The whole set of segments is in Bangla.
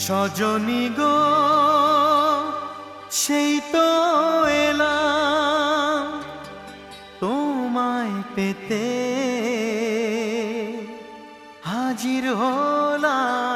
সজনী গো সেই তো এলাম তোমায় পেতে হাজির হলাম।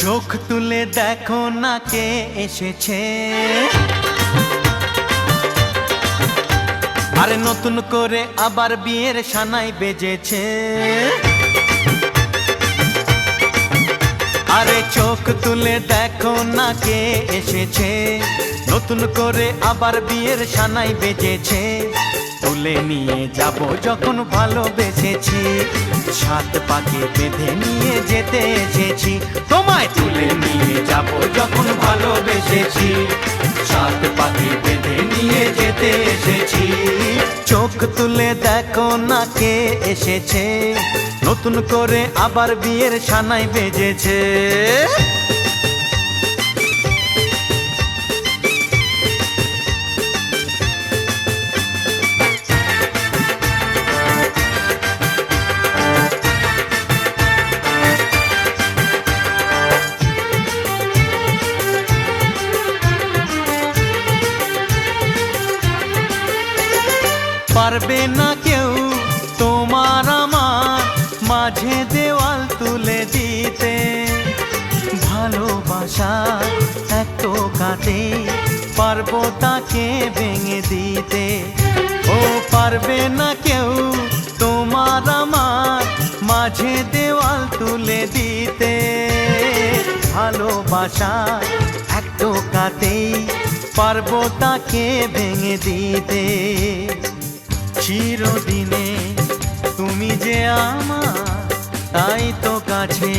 চোখ তুলে দেখো না কে এসেছে, আরে নতুন করে আবার বিয়ের সানাই বেজেছে। আরে চোখ তুলে দেখো না কে এসেছে, নতুন করে আবার বিয়ের সানাই বেজেছে। তুলে নিয়ে যাব যখন ভালোবেসেছি, সাত পাকে বেঁধে নিয়ে যেতে এসেছি। তোমায় তুলে নিয়ে যাব যখন ভালোবেসেছি, সাত পাকে বেঁধে নিয়ে যেতে এসেছি। চোখ তুলে দেখো না কে এসেছে, নতুন করে আবার বিয়ের সানাই বেজেছে। পারবে না কেউ তোমার আমার মাঝে দেওয়াল তুলে দিতে, ভালোবাসা এত কাটে পারবো তাকে ভেঙে দিতে। ও পারবে না কেউ তোমার আমার মাঝে দেওয়াল তুলে দিতে, ভালোবাসা এত কাটে পারবো তাকে ভেঙে দিতে। চিরদিনে তুমি যে আমার, তাই তো কাছে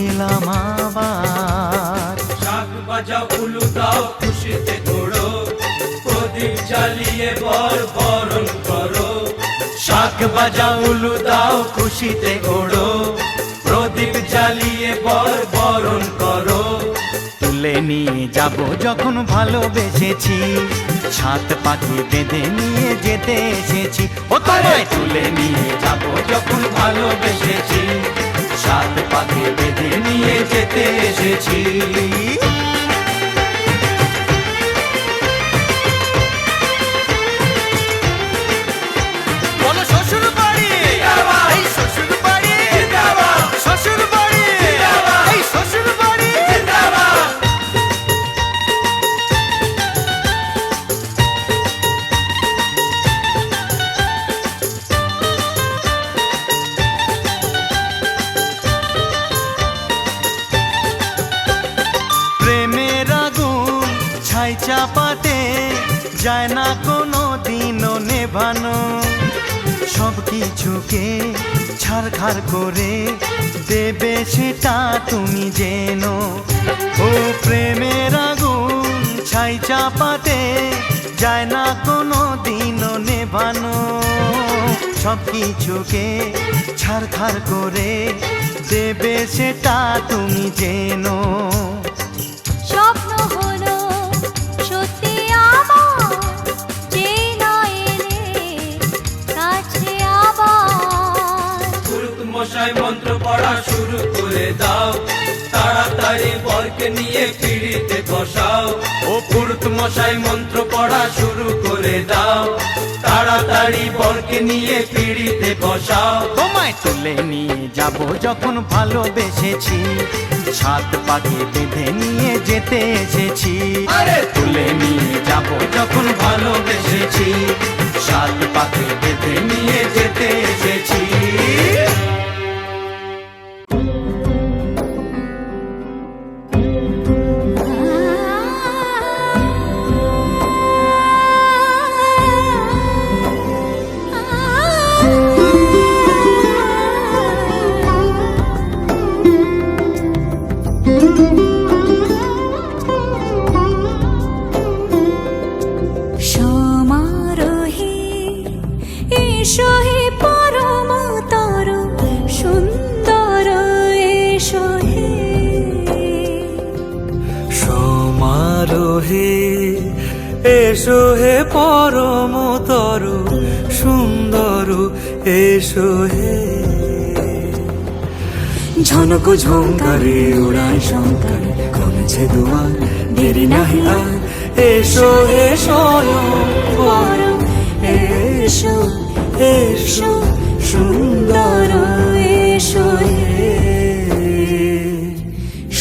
এলাম আবার। শাক বাজাও উলু দাও খুশিতে ঘোড়ো, প্রদীপ জ্বালিয়ে বরণ করো। শাক বাজাও উলু দাও খুশিতে ওড়ো, প্রদীপ জ্বালিয়ে বরণ করো। তুলে নিয়ে যাব যখন ভালোবেসেছি, সাত পাখি বেঁধে নিয়ে যেতে এসেছি। ও তোমায় তুলে নিয়ে যাব যখন ভালোবেসেছি, সাত পাখি বেঁধে নিয়ে যেতে এসেছি। বলো শ্বশুর বাড়ি, এই শ্বশুর বাড়ি, শ্বশুর বাড়ি, এই শ্বশুর বাড়ি। প্রেমের আগুন ছাই চাপাতে যায় না কোনো দিনও নেভানো, সব কিছুকে ছারখার করে দেবে সেটা তুমি জেনো। ও প্রেমের আগুন ছাই চাপাতে যায় না কোনো দিনও নেভানো, সব কিছুকে ছারখার করে দেবে সেটা তুমি জেনো। স্বপ্ন হলো সত্যি আমার, যে না এলে কাছে আবার। পুরুত মশাই মন্ত্র পড়া শুরু করে দাও, তাড়াতাড়ি বরকে নিয়ে পিড়িতে বসাও। ও পুরুত মশাই মন্ত্র পড়া শুরু করে দাও, তাড়াতাড়ি বরকে নিয়ে পিড়িতে বসাও। তোমায় তুলে নিয়ে যাব যখন ভালোবেসেছি, সাত পাকে বেঁধে নিয়ে যেতে এসেছি। আরে তুলে নিয়ে যাব যখন ভালোবেসেছি, সাত পাকে বেঁধে নিয়ে যেতে এসেছি। সমারোহে এসো হে পরমতর সুন্দর এসো হে। ঝনক ঝঙ্কারে উড়ায় শঙ্কারে কমেছে দুয়ার, দেরি নাহি আর এসো হে স্বয়ংবর এসো এসো সুন্দর এসো হে।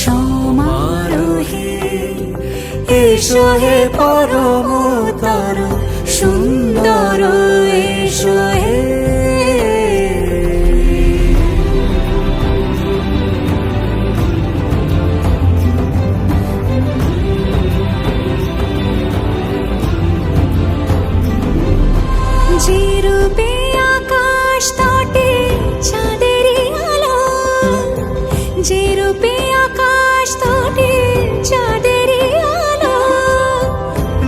সমারোহে এসো হে পরমতর সুন্দর এসো হে। যে রূপে আকাশ তটে চাঁদেরই আলো, যে রূপে আকাশ তটে চাঁদেরই আলো,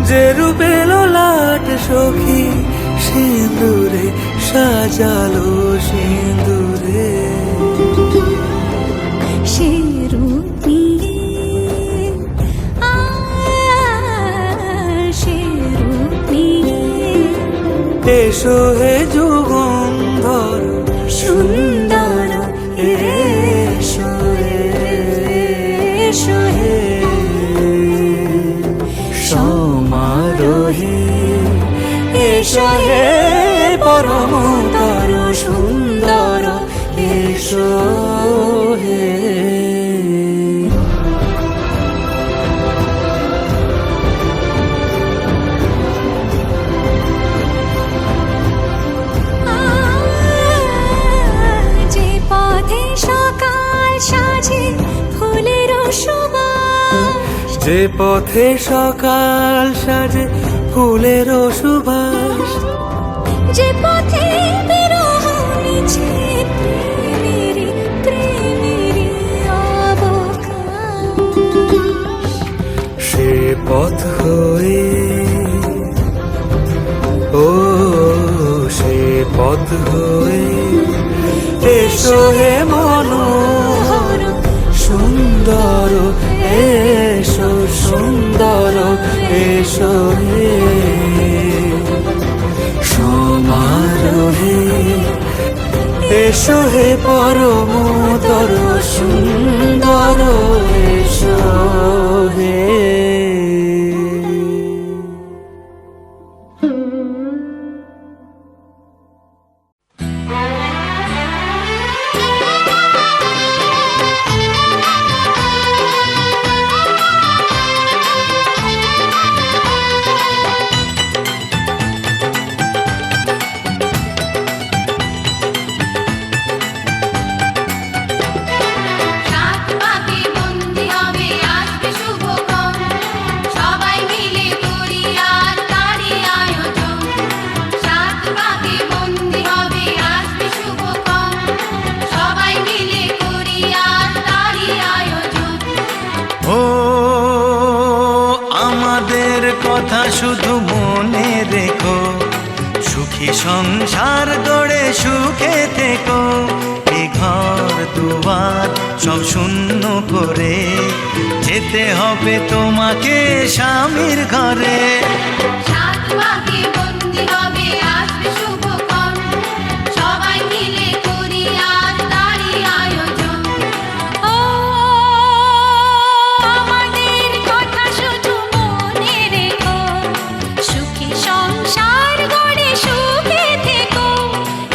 যে রূপে ললাট সখী সিঁদুরে সাজালো সিঁদুরে। সে রূপ নিয়ে সে রূপ নিয়ে এসো হে যুগন্ধর সুন্দর এসো এসো হে। সমারোহে এসো হে পরমতর সুন্দর এসো হে। যে পথে সকাল সাজে ফুলের সুবাস, যে পথে সকাল সাজে ফুলের সুবাস, যে পথে বিরহ মিছে প্রেমেরই প্রেমেরই অবকাশ, সে পথ হয়ে ও সে পথ হয়ে এসো হে মনোহর সুন্দর এসো সুন্দর এসো হে। সমারোহে এসো হে পরমতর সুন্দর এসো হে। সাত পাকে বন্দি হবে আসবে শুভক্ষণ, সবাই মিলে করি আর তারই আয়োজন। সাত পাকে বন্দি হবে আসবে শুভক্ষণ, সবাই মিলে করি আর তারই আয়োজন। ও আমাদের কথা শুধু মনে রেখো, সুখী সংসার গড়ে সুখে থেকো। এ ঘর দুয়ার সব শূন্য করে যেতে হবে তোমাকে স্বামীর ঘরে। সাত পাকে বন্দি হবে আসবে শুভক্ষণ, সবাই মিলে করি আর তারই আয়োজন। ও আমাদের কথা শুধু মনে রেখো, সুখী সংসার গড়ে সুখে থেকো।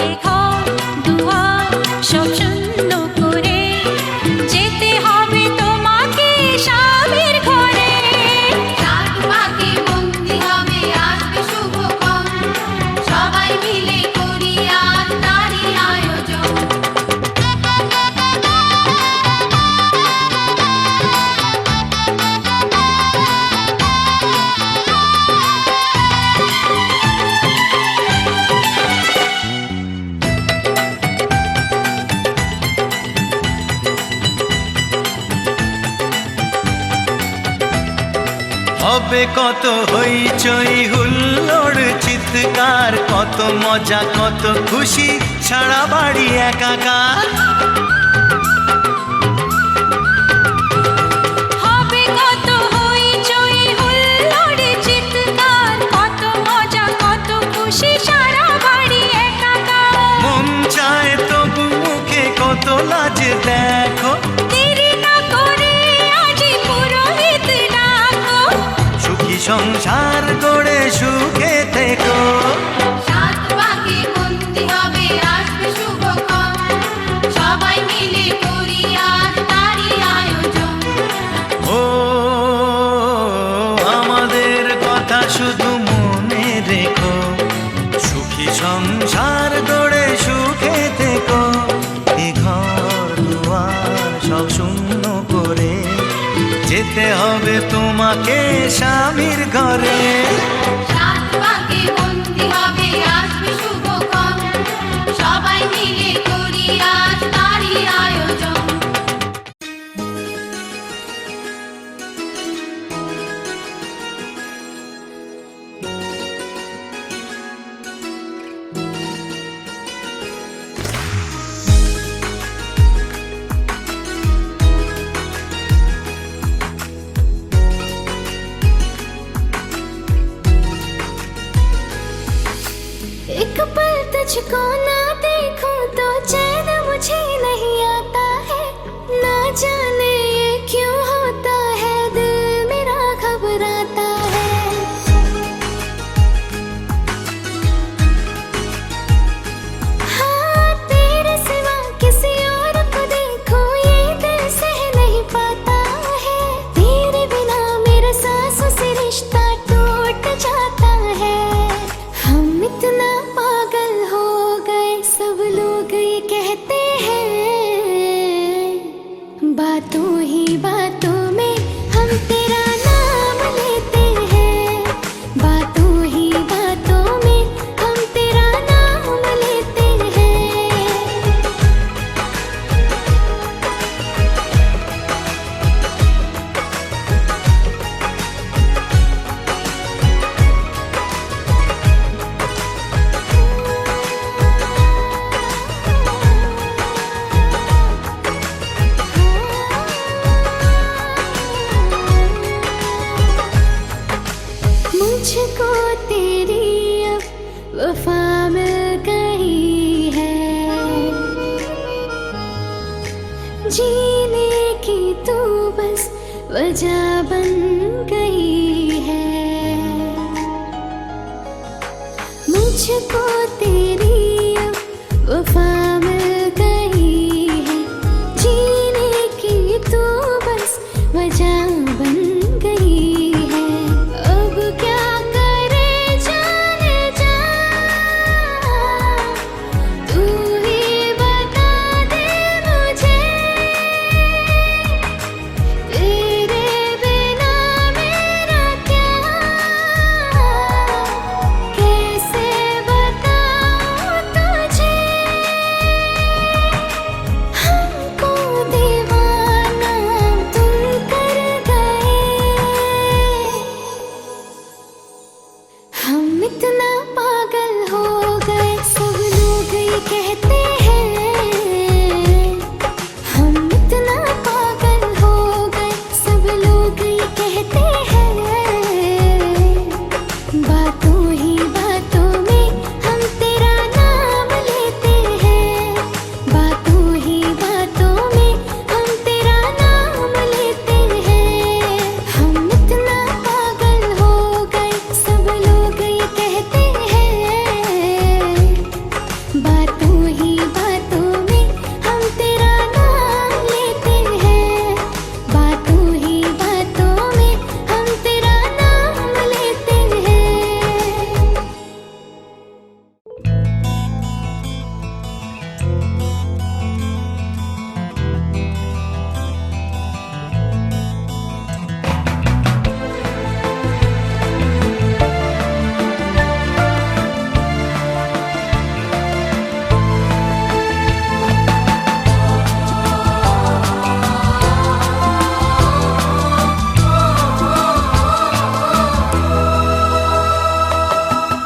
এ ঘর দুয়ার সব শূন্য করে যেতে হবে তোমাকে স্বামীর ঘরে। সাত পাকে বন্দি হবে আসবে শুভক্ষণ, সবাই মিলে করি আর তারই আয়োজন। হবে কত হইচই হুল্লোড় চিৎকার, কত মজা কত খুশি সারা বাড়ি একাকার। হবে কত হইচই সংসার গড়ে সুখে থেকো। সাত পাকে বন্দি হবে আসবে শুভক্ষণ, সবাই মিলে করি আজ তারই আয়োজন। ও আমাদের কথা শুধু মনে রেখো, সুখী সংসার গড়ে সুখে থেকো। এ ঘর দুয়ার সব শূন্য করে যেতে হবে তোমাকে স্বামীর ঘরে। সাত পাকে বন্দি হবে আসবে শুভক্ষণ, সবাই মিলে করি আজ তারই আয়োজন। एक पल तुझको ना देखूं तो चैन मुझे नहीं आता है, ना जाने ये क्यों होता है, दिल मेरा घबराता है। हाँ तेरे सिवा किसी और को देखूं ये दिल सह नहीं पाता है, तेरे बिना मेरा सांसों से रिश्ता टूट जाता है। हम इतना पागल हो गए सब लोग ये कहते हैं, बातों ही बातों में हम तेरा नाम लेते हैं, बातों ही बातों में हम तेरा नाम लेते हैं। मुझको तेरी अब वफा मिल गई है, जीने की तू बस वजह बन गई है। मुझको तेरी अब वफा मिल गई है, जीने की तू बस वजह बन गई है। अब क्या करे जाने जा, तू ही बता दे मुझे, तेरे बिना मेरा क्या, कैसे बताऊं तुझे। हमको दीवाना तुम कर गए, हम इतना पागल हो गए सब लोग ये कहते हैं, हम इतना पागल हो गए सब लोग ये कहते हैं, बातों ही बातों में हम तेरा नाम लेते हैं, बातों ही बातों में हम तेरा नाम लेते हैं। हम इतना पागल हो गए सब लोग ये कहते हैं, बातों ही बातों में हम तेरा नाम लेते हैं, बातों ही बातों में हम तेरा नाम लेते हैं।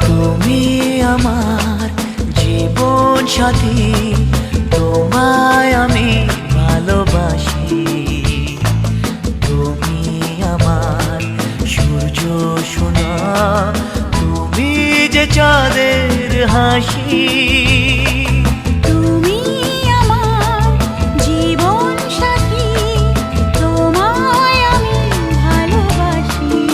তুমি আমার জীবন সাথী, তোমায় আমি ভালোবাসি। তুমি আমার সূর্য সোনা, তুমি যে চাঁদের হাসি। তুমি আমার জীবন সাথী, তোমায় আমি ভালোবাসি।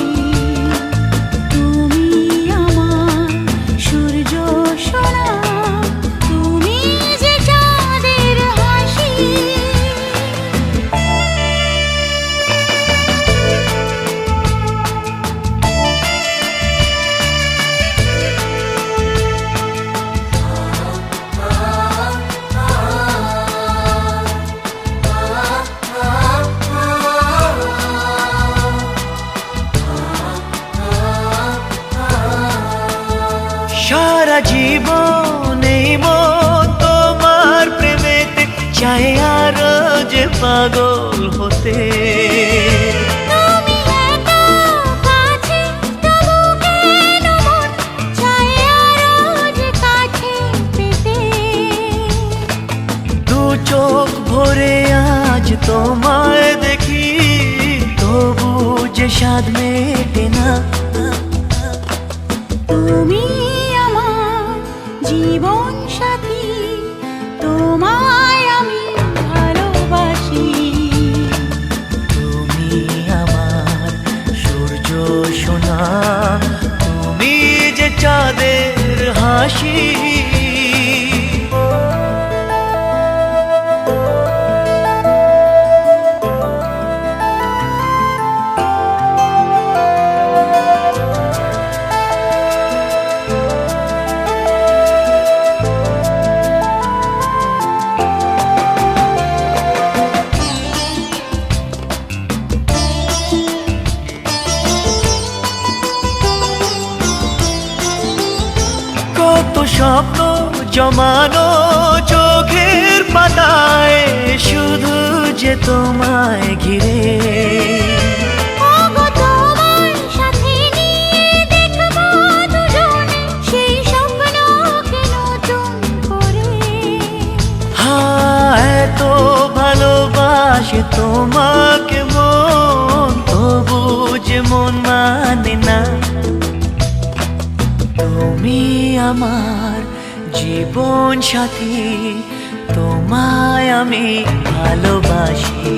জীবন এই মন তোমার প্রেমেতে চাই আরো যে পাগল হতে। তুমি এত কাছে তবু কেন মন চায় আরো যে কাছে পেতে। দু চোখ ভরে আজ তোমায় দেখি, তবু যে স্বাদ মেটে না। তুমি আমার জীবন সাথী, তোমায় আমি ভালোবাসি। তুমি আমার সূর্য সোনা, তুমি যে চাঁদের হাসি। কত স্বপ্ন জমানো চোখের পাতায়, শুধু যে তোমায় ঘিরে। ওগো তোমার সাথে নিয়ে দেখবো দুজনে সেই স্বপ্নকে নতুন করে। এত ভালোবাসে তোমাকে মন, তবু যে মন মানে না। তুমি আমার জীবন সাথী, তোমায় আমি ভালোবাসি।